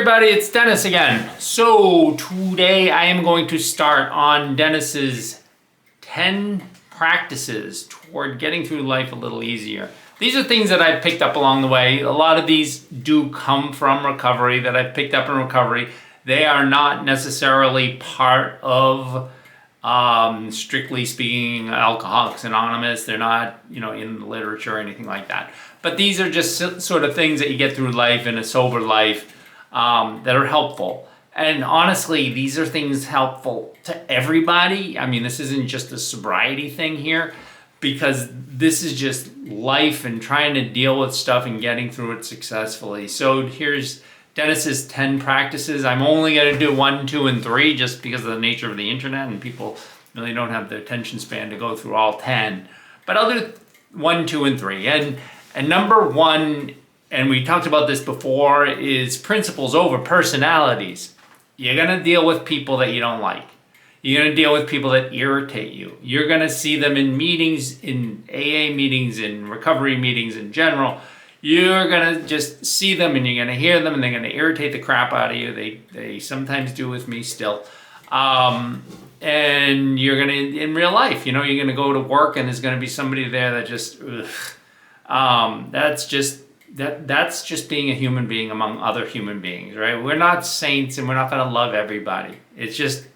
everybody, it's Dennis again. So today I am going to start on Dennis's 10 practices toward getting through life a little easier. These are things that I've picked up along the way. A lot of these do come from recovery, that I've picked up in recovery. They are not necessarily part of, strictly speaking, Alcoholics Anonymous. They're not, in the literature or anything like that. But these are just sort of things that you get through life in a sober life that are helpful. And honestly, these are things helpful to everybody. I mean, this isn't just a sobriety thing here, because this is just life and trying to deal with stuff and getting through it successfully. So here's Dennis's 10 practices. I'm only going to do 1, 2, and 3 just because of the nature of the internet, and people really don't have the attention span to go through all 10. But I'll do 1, 2, and 3. And number 1, and we talked about this before, is principles over personalities. You're going to deal with people that you don't like. You're going to deal with people that irritate you. You're going to see them in meetings, in AA meetings, in recovery meetings in general. You're going to just see them and you're going to hear them and they're going to irritate the crap out of you. They sometimes do with me still. And you're going to, in real life, you're going to go to work and there's going to be somebody there that just, that's just being a human being among other human beings, right? We're not saints and we're not going to love everybody. It's just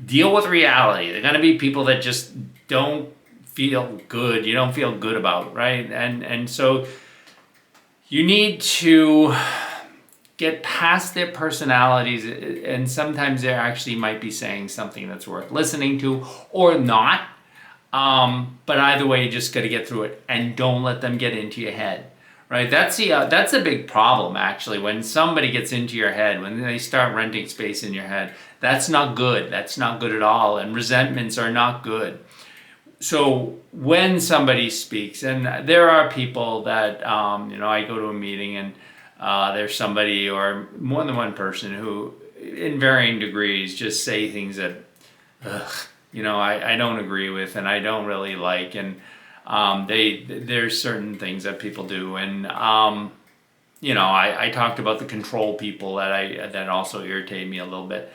deal with reality. They're going to be people that just don't feel good. You don't feel good about, right? And so you need to get past their personalities, and sometimes they actually might be saying something that's worth listening to or not. But either way, you just got to get through it and don't let them get into your head. Right, that's a big problem actually. When somebody gets into your head, when they start renting space in your head, that's not good. That's not good at all. And resentments are not good. So when somebody speaks, and there are people that I go to a meeting and there's somebody or more than one person who, in varying degrees, just say things that I don't agree with and I don't really like, and there's certain things that people do, and I talked about the control people that also irritate me a little bit,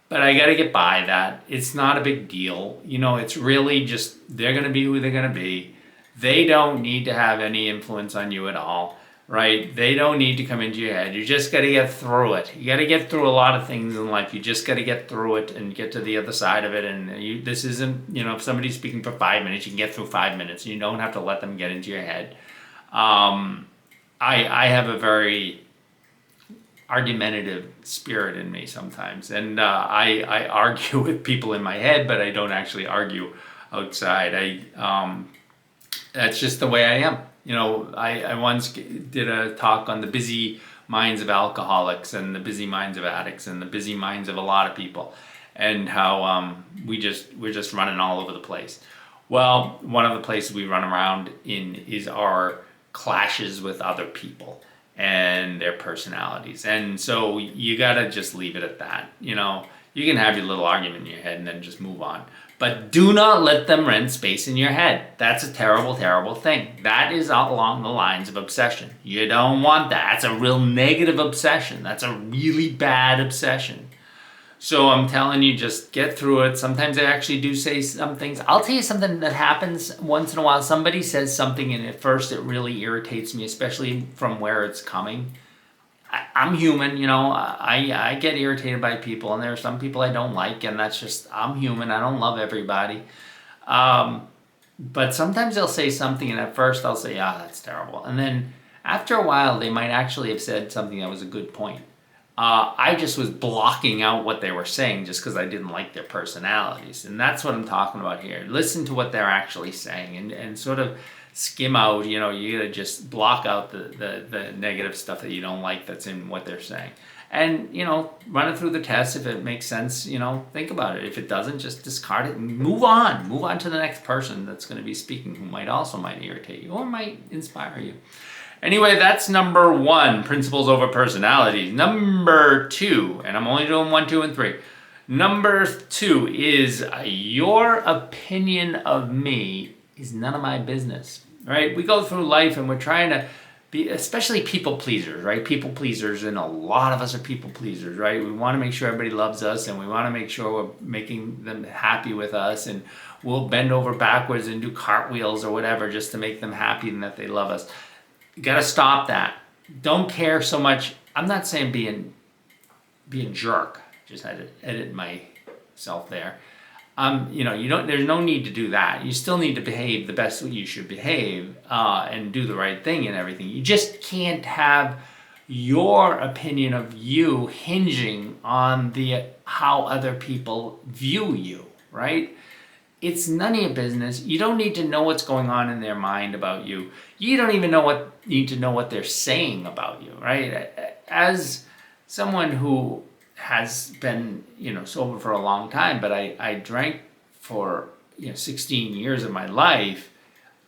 but I got to get by that. It's not a big deal. It's really just they're going to be who they're going to be. They don't need to have any influence on you at all, right? They don't need to come into your head. You just got to get through it. You got to get through a lot of things in life. You just got to get through it and get to the other side of it. And this isn't, if somebody's speaking for 5 minutes, you can get through 5 minutes. You don't have to let them get into your head. I have a very argumentative spirit in me sometimes. And I argue with people in my head, but I don't actually argue outside. That's just the way I am. I once did a talk on the busy minds of alcoholics and the busy minds of addicts and the busy minds of a lot of people, and how we're just running all over the place. Well, one of the places we run around in is our clashes with other people and their personalities. And so you gotta just leave it at that. You can have your little argument in your head and then just move on. But do not let them rent space in your head. That's a terrible, terrible thing. That is along the lines of obsession. You don't want that. That's a real negative obsession. That's a really bad obsession. So I'm telling you, just get through it. Sometimes I actually do say some things. I'll tell you something that happens once in a while. Somebody says something and at first it really irritates me, especially from where it's coming. I'm human, I get irritated by people, and there are some people I don't like, and that's just, I'm human. I don't love everybody. But sometimes they'll say something, and at first I'll say, that's terrible. And then after a while, they might actually have said something that was a good point. I just was blocking out what they were saying just because I didn't like their personalities. And that's what I'm talking about here. Listen to what they're actually saying and sort of skim out, you gotta just block out the negative stuff that you don't like that's in what they're saying. And, run it through the test. If it makes sense, think about it. If it doesn't, just discard it and move on. Move on to the next person that's going to be speaking, who might irritate you or might inspire you. Anyway, that's number 1, principles over personalities. Number 2, and I'm only doing 1, 2, and 3. Number 2 is your opinion of me is none of my business. Right? We go through life and we're trying to especially people pleasers, right? People pleasers, and a lot of us are people pleasers, right? We want to make sure everybody loves us, and we want to make sure we're making them happy with us, and we'll bend over backwards and do cartwheels or whatever just to make them happy and that they love us. You got to stop that. Don't care so much. I'm not saying being jerk. Just had to edit myself there. There's no need to do that. You still need to behave the best you should behave and do the right thing and everything. You just can't have your opinion of you hinging on how other people view you, right? It's none of your business. You don't need to know what's going on in their mind about you. You don't even need to know what they're saying about you, right? As someone who has been, sober for a long time, but I drank for, 16 years of my life.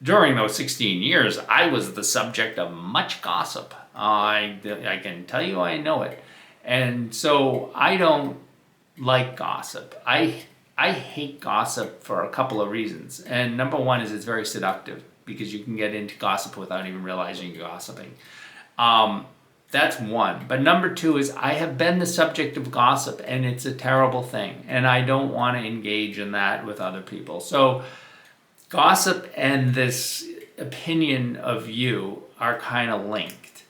During those 16 years, I was the subject of much gossip. I can tell you I know it. And so I don't like gossip. I hate gossip for a couple of reasons. And number one is it's very seductive because you can get into gossip without even realizing you're gossiping. That's one. But number two is I have been the subject of gossip, and it's a terrible thing. And I don't want to engage in that with other people. So gossip and this opinion of you are kind of linked.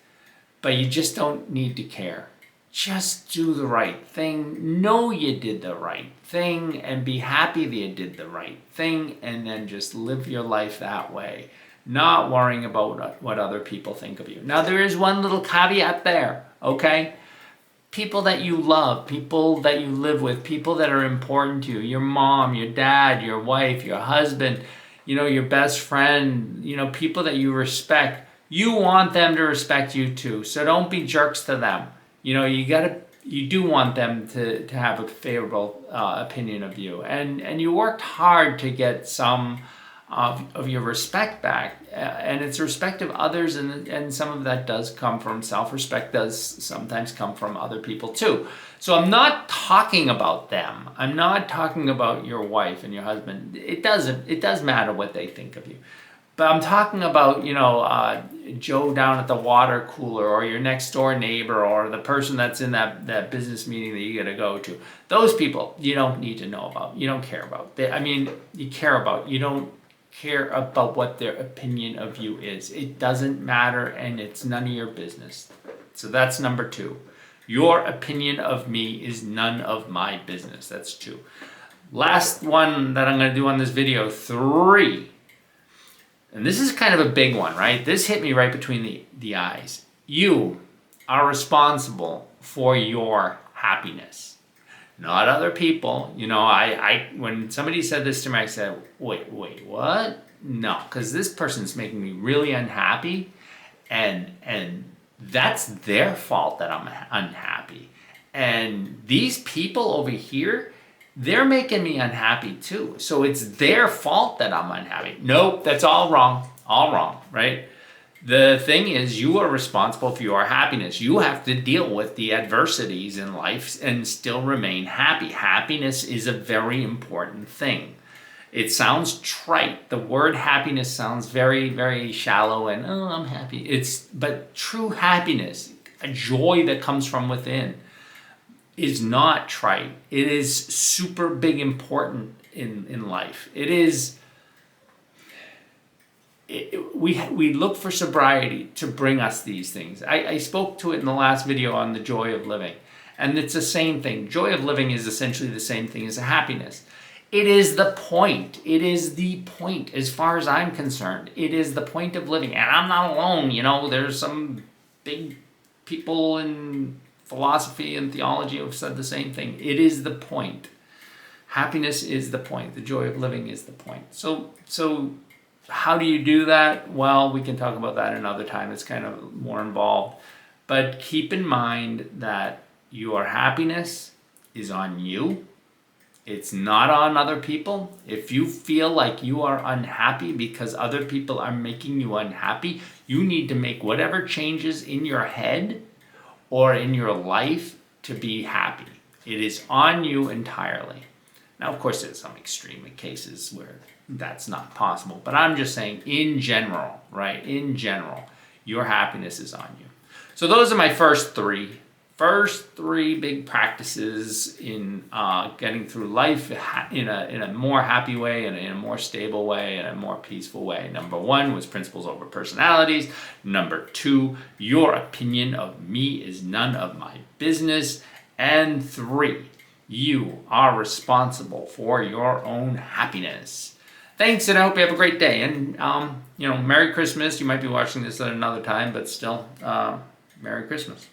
But you just don't need to care. Just do the right thing. Know you did the right thing and be happy that you did the right thing, and then just live your life that way. Not worrying about what other people think of you. Now, there is one little caveat there, okay? People that you love, people that you live with, people that are important to you, your mom, your dad, your wife, your husband, your best friend, people that you respect, you want them to respect you too. So don't be jerks to them. You do want them to have a favorable opinion of you. And you worked hard to get some of your respect back, and it's respect of others, and some of that does come from self-respect, does sometimes come from other people too. So I'm not talking about them. I'm not talking about your wife and your husband. It does matter what they think of you. But I'm talking about, Joe down at the water cooler, or your next door neighbor, or the person that's in that business meeting that you got to go to. Those people you don't need to know about. You don't care about. You care about. You don't care about what their opinion of you is. It doesn't matter, and it's none of your business. So that's number two. Your opinion of me is none of my business. That's two. Last one that I'm going to do on this video, 3. And this is kind of a big one, right? This hit me right between the eyes. You are responsible for your happiness, not other people. When somebody said this to me, I said, wait, what? No, because this person's making me really unhappy, and that's their fault that I'm unhappy. And these people over here, they're making me unhappy too. So it's their fault that I'm unhappy. Nope, that's all wrong, right? The thing is, you are responsible for your happiness. You have to deal with the adversities in life and still remain happy. Happiness is a very important thing. It sounds trite. The word happiness sounds very, very shallow and, I'm happy. But true happiness, a joy that comes from within, is not trite. It is super big important in life. It is. We look for sobriety to bring us these things. I spoke to it in the last video on the joy of living. And it's the same thing. Joy of living is essentially the same thing as happiness. It is the point. It is the point as far as I'm concerned. It is the point of living. And I'm not alone. There's some big people in philosophy and theology who have said the same thing. It is the point. Happiness is the point. The joy of living is the point. So how do you do that? Well, we can talk about that another time. It's kind of more involved. But keep in mind that your happiness is on you. It's not on other people. If you feel like you are unhappy because other people are making you unhappy, you need to make whatever changes in your head or in your life to be happy. It is on you entirely. Now, of course, there's some extreme cases where that's not possible. But I'm just saying, in general, right? In general, your happiness is on you. So those are my first three big practices in getting through life in a more happy way and in a more stable way and a more peaceful way. Number 1 was principles over personalities. Number 2, your opinion of me is none of my business. And 3, you are responsible for your own happiness. Thanks, and I hope you have a great day. And, Merry Christmas. You might be watching this at another time, but still, Merry Christmas.